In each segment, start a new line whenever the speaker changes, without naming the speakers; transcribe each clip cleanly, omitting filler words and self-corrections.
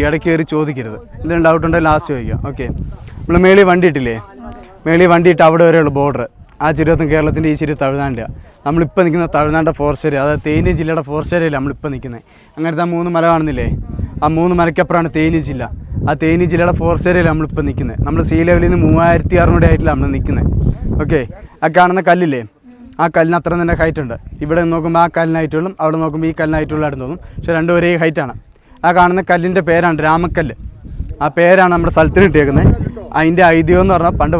ഇടയ്ക്ക് കയറി ചോദിക്കരുത്. എന്തെങ്കിലും ഡൗട്ട് ഉണ്ടെങ്കിൽ ലാസ്റ്റ് ചോദിക്കാം. ഓക്കെ, നമ്മൾ മേളിൽ വണ്ടി ഇട്ടില്ലേ, മേളിൽ വണ്ടി ഇട്ട് അവിടെ വരെയുള്ള ബോർഡർ ആ ചുരത്തും കേരളത്തിൻ്റെ ഈ ചിരി തമിഴ്നാടിൻ്റെയാണ്. നമ്മളിപ്പോൾ നിൽക്കുന്ന തമിഴ്നാടിൻ്റെ ഫോറസ്റ്റ് ഏരിയ, അതായത് തേനി ജില്ലയുടെ ഫോറസ്റ്റ് ഏരിയയിൽ നമ്മളിപ്പോൾ നിൽക്കുന്നത്. അങ്ങനത്തെ ആ 3 മല കാണുന്നില്ലേ, ആ 3 മലയ്ക്കപ്പുറമാണ് തേനി ജില്ല. ആ തേനി ജില്ലയുടെ ഫോറസ്റ്റ് ഏരിയയിൽ നമ്മളിപ്പോൾ നിൽക്കുന്നത്. നമ്മൾ സീ ലെവലിൽ നിന്ന് 3600 ആയിട്ടില്ല നമ്മൾ നിൽക്കുന്നത്. ഓക്കെ, ആ കാണുന്ന കല്ലില്ലേ, ആ കല്ലിന് അത്ര തന്നെ ഹൈറ്റ് ഉണ്ട്. ഇവിടെ നോക്കുമ്പോൾ ആ കല്ലിന് ഹൈറ്റുള്ളും അവിടെ നോക്കുമ്പോൾ ഈ കല്ലിന് ഹൈറ്റുള്ളതായിട്ട് തോന്നും. പക്ഷേ രണ്ടും ഒരേ ഹൈറ്റാണ്. ആ കാണുന്ന കല്ലിൻ്റെ പേരാണ് രാമക്കല്ല്. ആ പേരാണ് നമ്മുടെ സ്ഥലത്തിന് ഇട്ടേക്കുന്നത്. അതിൻ്റെ ഐതിഹ്യം എന്ന് പറഞ്ഞാൽ പണ്ട്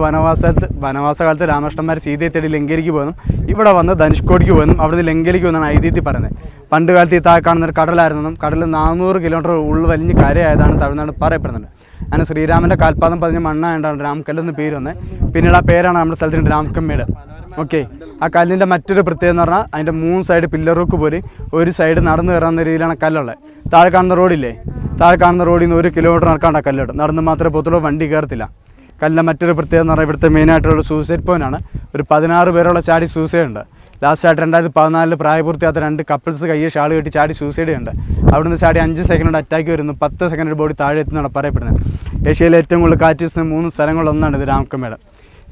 വനവാസകാലത്ത് രാമകൃഷ്ണന്മാർ സീതയെ തേടി ലങ്കയിലേക്ക് പോകുന്നു, ഇവിടെ വന്ന് ധനുഷ്കോടിക്ക് പോകുന്നു, അവിടുന്ന് ലങ്കയിലേക്ക് പോകുന്നതാണ് ഐതിഹ്യത്തിൽ പറയുന്നത്. പണ്ട് കാലത്ത് ഈ താഴെ കാണുന്നൊരു കടലായിരുന്നെന്നും കടൽ 400 കിലോമീറ്റർ ഉള്ളിൽ വലിഞ്ഞ് കരയായതാണ് തമിഴ്നാട് പറയപ്പെടുന്നുണ്ട്. അങ്ങനെ ശ്രീരാമൻ്റെ കാൽപാദം പതിഞ്ഞ മണ്ണായതാണ് രാമക്കല്ലെന്ന് പേര് വന്നത്. പിന്നീട് ആ പേരാണ് നമ്മുടെ സ്ഥലത്തിൻ്റെ രാമക്കമ്മേട്. ഓക്കെ, ആ കല്ലിൻ്റെ മറ്റൊരു പ്രത്യേകത എന്ന് പറഞ്ഞാൽ അതിൻ്റെ 3 സൈഡ് പില്ലർ റൂക്ക് പോലെ ഒരു സൈഡ് നടന്നു കയറാവുന്ന രീതിയിലാണ് കല്ലുള്ളത്. താഴെ കാണുന്ന റോഡില്ലേ, താഴെ കാണുന്ന റോഡിൽ നിന്ന് 1 കിലോമീറ്റർ നടക്കാണ്ട കല്ലുണ്ട്. നടന്ന് മാത്രമേ പോത്തുള്ളൂ, വണ്ടി കയറത്തില്ല. കല്ലിൻ്റെ മറ്റൊരു പ്രത്യേകത എന്ന് പറഞ്ഞാൽ ഇവിടുത്തെ മെയിനായിട്ടുള്ള സൂസൈഡ് പോയിൻ്റാണ്. ഒരു 16 പേരോളം ചാടി സൂസൈഡ് ഉണ്ട്. ലാസ്റ്റായിട്ട് 2014 പ്രായപൂർത്തിയാത്ത 2 കപ്പിൾസ് കയ്യെ ഷാൾ കെട്ടി ചാടി സൂസൈഡ് ഉണ്ട്. അവിടുന്ന് ചാടി 5 സെക്കൻഡ് അറ്റാക്ക് വരുന്നു, 10 സെക്കൻഡ് ബോഡി താഴെ എത്തുന്നതാണ് പറയപ്പെടുന്നത്. ഏഷ്യയിലെ ഏറ്റവും കൂടുതൽ കാറ്റ് വീശുന്ന 3 സ്ഥലങ്ങളിലൊന്നാണ് ഇത് രാമക്കമ്മേട്.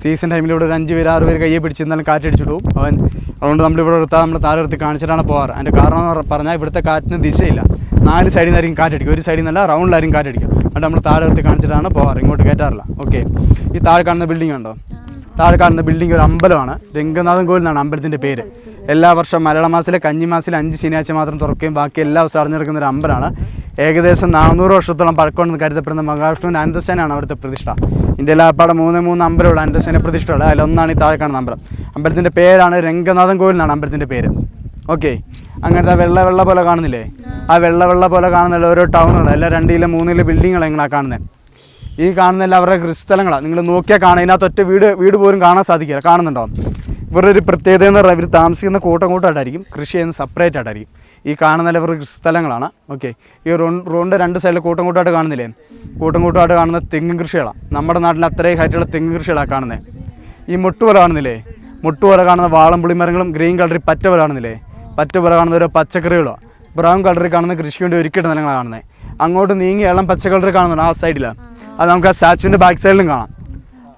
സീസൺ ടൈമിൽ ഇവിടെ ഒരു 5 പേര് 6 പേര് കയ്യെ പിടിച്ചിരുന്നാലും കാറ്റടിച്ചിട്ട് പോകും അവൻ. അതുകൊണ്ട് നമ്മളിവിടെ എടുത്താൽ നമ്മൾ താഴെ എടുത്ത് കാണിച്ചിട്ടാണ് പോകാറ്. അതിൻ്റെ കാരണം എന്ന് പറഞ്ഞാൽ ഇവിടുത്തെ കാറ്റിന് ദിശയില്ല. 4 സൈഡിൽ നിന്നായിരിക്കും കാറ്റടിക്കും, ഒരു സൈഡിൽ നിന്നല്ല റൗണ്ടിലായിരിക്കും കാറ്റടിക്കും. അതുകൊണ്ട് നമ്മൾ താഴെ എടുത്ത് കാണിച്ചിട്ടാണ് പോകാറ്, ഇങ്ങോട്ട് കയറ്റാറില്ല. ഓക്കെ, ഈ താഴെ കാണുന്ന ബിൽഡിംഗ് ഉണ്ടോ, താഴെ കാണുന്ന ബിൽഡിംഗ് ഒരു അമ്പലമാണ്. രംഗനാഥൻ കോവിൽ എന്നാണ് അമ്പലത്തിൻ്റെ പേര്. എല്ലാ വർഷം മലയാള മാസത്തിലെ കന്നിമാസത്തിലെ 5 ശനിയാഴ്ച മാത്രം തുറക്കുകയും ബാക്കി എല്ലാ ദിവസവും അടഞ്ഞെടുക്കുന്ന ഒരു അമ്പലമാണ്. ഏകദേശം 400 വർഷത്തോളം പഴക്കമുണ്ടെന്ന് കരുതപ്പെടുന്ന മഹാവിഷ്ണുവിൻ്റെ അനന്തശയനാണ് അവിടുത്തെ പ്രതിഷ്ഠ. ഇന്ത്യയിലെ ആപ്പാടെ 3 അമ്പലമുള്ള അനന്തശയന പ്രതിഷ്ഠയുള്ള അതിലൊന്നാണ് ഈ താഴെ കാണുന്ന അമ്പലം. അമ്പലത്തിൻ്റെ പേരാണ് രംഗനാഥൻ കോവിൽ എന്നാണ് അമ്പലത്തിൻ്റെ പേര്. ഓക്കെ, അങ്ങനത്തെ വെള്ള പോലെ കാണുന്നില്ലേ, ആ വെള്ള പോലെ കാണുന്നില്ല ഓരോ ടൗണുകൾ, എല്ലാം 2 3 ബിൽഡിങ്ങുകൾ എങ്ങനെയാണ് കാണുന്നത്. ഈ കാണുന്നില്ല അവരുടെ കൃഷിസ്ഥലങ്ങളാണ്. നിങ്ങൾ നോക്കിയാൽ കാണാം, ഇതിനകത്ത് ഒറ്റ വീട് പോലും കാണാൻ സാധിക്കില്ല. കാണുന്നുണ്ടോ? ഇവരുടെ ഒരു പ്രത്യേകത എന്ന് പറഞ്ഞാൽ ഇവർ താമസിക്കുന്ന കൂട്ടമായിട്ടായിരിക്കും, കൃഷി ചെയ്യുന്ന സെപ്പറേറ്റ് ആയിട്ടായിരിക്കും. ഈ കാണുന്ന ഇവരുടെ സ്ഥലങ്ങളാണ്. ഓക്കെ, ഈ റോഡിൻ്റെ 2 സൈഡിൽ കൂട്ടമായിട്ട് കാണുന്നില്ലേ, കൂട്ടമായിട്ട് കാണുന്ന തെങ്ങ് കൃഷികളാണ്. നമ്മുടെ നാട്ടിൽ അത്രയും ഹൈറ്റുള്ള തെങ്ങ് കൃഷികളാണ് കാണുന്നത്. ഈ മുട്ടുപോലെ കാണുന്നില്ലേ, മുട്ടുപോലെ കാണുന്ന വാളം പുളിമരങ്ങളും ഗ്രീൻ കളറിൽ പറ്റ പോലെ കാണുന്നില്ലേ, പറ്റ പോലെ കാണുന്ന ഓരോ പച്ചക്കറികളോ ബ്രൗൺ കളറിൽ കാണുന്ന കൃഷിക്ക് വേണ്ടി ഒരുക്കിയിട്ട് നിലങ്ങളാണ് കാണുന്നത്. അങ്ങോട്ട് നീങ്ങി ഇളം പച്ച കളറിൽ കാണുന്നുണ്ട് ആ സൈഡിലാണ്. അത് നമുക്ക് ആ സ്റ്റാച്ചുവിൻ്റെ ബാക്ക് സൈഡിലും കാണാം.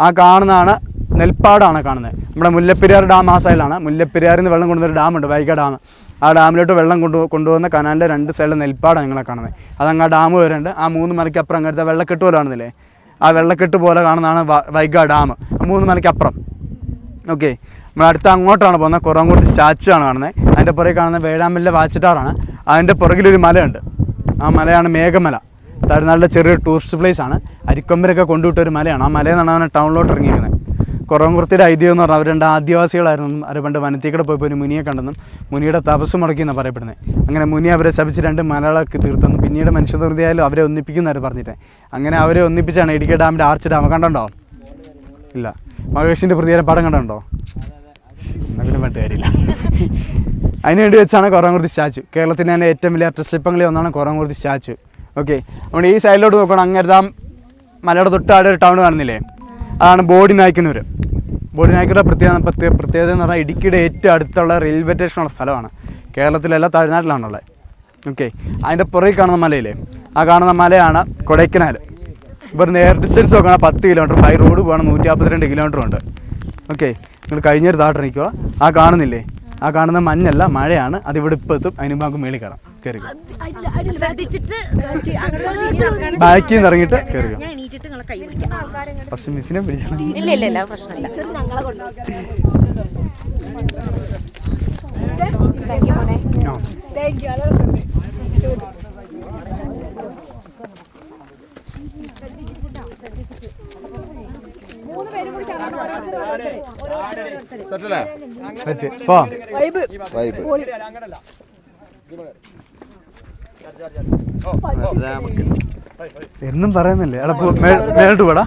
ആ കാണുന്നതാണ് നെൽപ്പാടാണ് കാണുന്നത്. നമ്മുടെ മുല്ലപ്പെരിയാർ ഡാം ആ സൈഡിലാണ്. മുല്ലപ്പെരിയാറിൽ നിന്ന് വെള്ളം കൊണ്ടുവന്നൊരു ഡാമുണ്ട്, വൈഗ ഡാം. ആ ഡാമിലോട്ട് വെള്ളം കൊണ്ടുവന്ന കനാലിൻ്റെ 2 സൈഡിലെ നെൽപ്പാടാണ് നിങ്ങളെ കാണുന്നത്. അതങ്ങ് ആ ഡാം വരുന്നുണ്ട്. ആ 3 മലയ്ക്കപ്പുറം അങ്ങനത്തെ വെള്ളക്കെട്ട് പോലെ കാണുന്നില്ലേ, ആ വെള്ളക്കെട്ട് പോലെ കാണുന്നതാണ് വൈഗ ഡാം, 3 മലയ്ക്കപ്പുറം. ഓക്കെ, നമ്മൾ അടുത്ത് അങ്ങോട്ടാണ് പോകുന്നത്. കുറവൻകുളത്ത് സ്റ്റാച്ചു ആണ് കാണുന്നത്. അതിൻ്റെ പുറകെ കാണുന്ന വേഴാമ്പലിൻ്റെ വാച്ച് ടവറാണ്. അതിൻ്റെ പുറകിലൊരു മലയുണ്ട്, ആ മലയാണ് മേഘമല. തമിഴ്നാട്ടിലെ ചെറിയൊരു ടൂറിസ്റ്റ് പ്ലേസ് ആണ്. അരിക്കൊമ്പരൊക്കെ കൊണ്ടുവിട്ടൊരു മലയാണ്. ആ മലയിൽ നിന്നാണ് അവൻ ടൗണിലോട്ട് ഇറങ്ങിയിരിക്കുന്നത്. കുറവൻകുളത്തിൻ്റെ ഐതിഹ്യം എന്ന് പറഞ്ഞാൽ അവർ 2 ആദിവാസികളായിരുന്നു. അവർ പണ്ട് വനത്തിക്കൂടെ പോയപ്പോൾ ഒരു മുനിയെ കണ്ടെന്നും മുനിയുടെ തപസ് മുടക്കിയെന്നാണ് പറയപ്പെടുന്നത്. അങ്ങനെ മുനി അവരെ ശപിച്ച് 2 മലകളൊക്കെ തീർത്തെന്നും പിന്നീട് മനുഷ്യനിർത്തിയായാലും അവരെ ഒന്നിപ്പിക്കുന്നവർ പറഞ്ഞിട്ട് അങ്ങനെ അവരെ ഒന്നിപ്പിച്ചാണ് ഇടുക്കി ഡാമിൻ്റെ ആർച്ച് ഡാം. കണ്ടോ? ഇല്ല. മഹേഷിൻ്റെ പ്രതികാരം പടം കണ്ടോ? അങ്ങനെ പണ്ട് കാര്യമില്ല. അതിനുവേണ്ടി വെച്ചാണ് കുറവൻകുളത്തി സ്റ്റാച്ചു. കേരളത്തിൻ്റെ തന്നെ ഏറ്റവും വലിയ പ്രശസ്തങ്ങളിൽ ഒന്നാണ് കുറവൻകുളത്തി സ്റ്റാച്ചു. ഓക്കെ, നമ്മൾ ഈ സൈഡിലോട്ട് നോക്കണം. അങ്ങനത്തെ ആ മലയുടെ തൊട്ടാടെ ഒരു ടൗൺ കാണുന്നില്ലേ, അതാണ് ബോഡിനായ്ക്കന്നൂർ. ബോഡിനായ്ക്കരുടെ പ്രത്യേകത എന്ന് പറഞ്ഞാൽ ഇടുക്കിയുടെ ഏറ്റവും അടുത്തുള്ള റെയിൽവേ സ്റ്റേഷനുള്ള സ്ഥലമാണ്. കേരളത്തിലല്ല തമിഴ്നാട്ടിലാണുള്ളത്. ഓക്കെ, അതിൻ്റെ പുറകിൽ കാണുന്ന മലയില്ലേ, ആ കാണുന്ന മലയാണ് കൊടൈക്കനാൽ. ഇവിടുന്ന് എയർ ഡിസ്റ്റൻസ് നോക്കണം 10 കിലോമീറ്റർ, ബൈ റോഡ് പോകണം 152 കിലോമീറ്റർ ഉണ്ട്. ഓക്കെ, നിങ്ങൾ കഴിഞ്ഞൊരു താട്ട് ഇറങ്ങിക്കുക. ആ കാണുന്നില്ലേ, ആ കാണുന്ന മഞ്ഞല്ല, മഴയാണ്. അതിവിടെ ഇപ്പോൾ എത്തും. അതിന് മുമ്പ് നമുക്ക് മേളിൽ കയറാം. കയറി ബാക്കിൽ നിന്ന് ഇറങ്ങിയിട്ട് കയറുക. ഫസ്റ്റ് മിസ്സിനെ പിടിച്ചാൽ എന്നും പറയുന്നില്ലേ, മേലോട്ട് പോടാ.